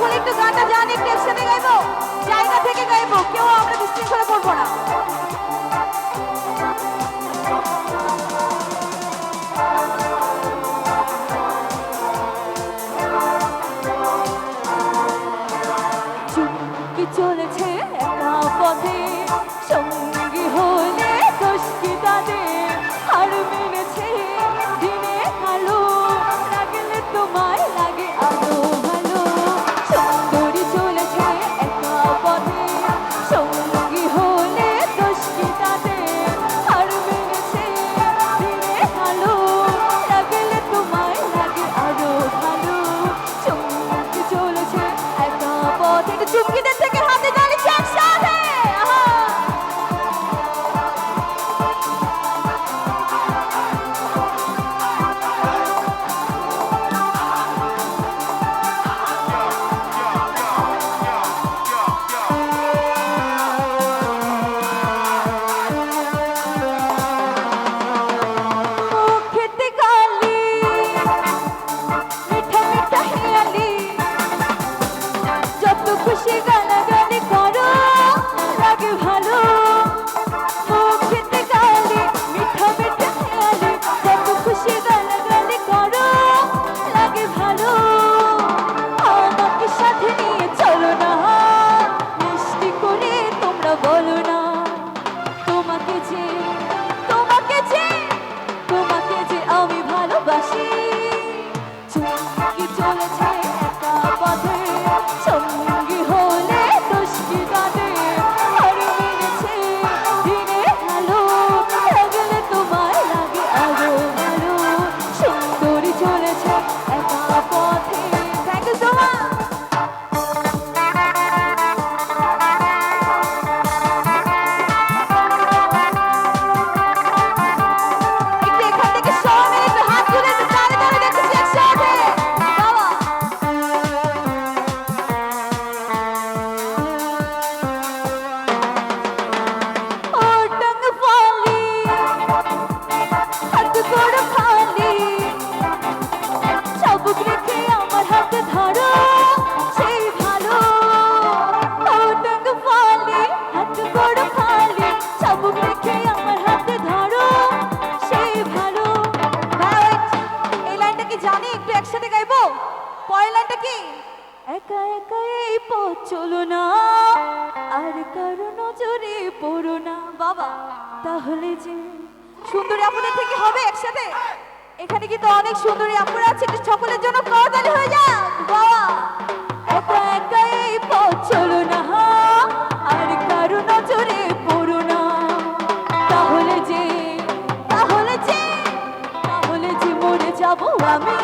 সকলে একটু গানটা জানি, একটু একসাথে গাইবো, জায়গা থেকে গাইবো, কেউ আমরা বিশৃঙ্খলা করবো না। চুপকি চলেছে একা পথে, সঙ্গী হলে দোষ কি তাদের? হার মেনেছে দিনে আলো, লাগলে তোমায় লাগে আরো ভালো। সুন্দরী চলেছে একা পথে, সঙ্গী হলে দোষ কি তাদের? হার মেনেছে দিনে আলো, লাগলে তোমায় লাগে আরো ভালো। চুমকি চলেছে একা পথে, চুমকিদের থেকে হাতে তালি একসাথে। খেতে গালি মিঠা মিঠা হেয়ালি, যত খুশি গালাগালি করো লাগে ভালো। খেতে গালি মিঠা মিঠা হেয়ালি, যত খুশি গালাগালি করো লাগে ভালো। আমাকে সাথে নিয়ে চলো না, মিষ্টি করে তোমরা বলো না, তোমাকে যে তোমাকে যে তোমাকে যে আমি ভালোবাসি। চুমকি চলেছে একা পথে, সঙ্গী হলে দোষ কি তাদের? হার মেনেছে দিনে আলো, লাগলে তোমায় লাগে আরো ভালো। সুন্দরী চলেছে একা পথে। Thank you so much. একটু এখান থেকে সবাই মিলে একটু হাত তুলে একটু তালে তালে দেখতেছি একসাথে। বাবা ও টঙ্গ ফালি, হাত করে ফালি, চাবুক রেখে আমার হাতে ধরো সেই ভালো। ও টঙ্গ ফালি, হাত করে ফালি, চাবুক রেখে আমার হাতে ধরো সেই ভালো। এই লাইনটা কি জানি? একটু একসাথে গাইবো। পরের লাইনটা কি? একা একা এই পথ চলো না, আর কারো নজরে পড়ো না। বাবা তাহলে যে সুন্দরী আপুদের থেকে হবে একসাথে। এখানে কিন্তু অনেক সুন্দরী আপুরা আছে, একটু সকলের জন্য করতালি হয়ে যাক। বাবা একা একা এই পথ চলো না, আর কারো নজরে পড়ো না। তাহলে যে তাহলে যে তাহলে যে মরে যাবো আমি।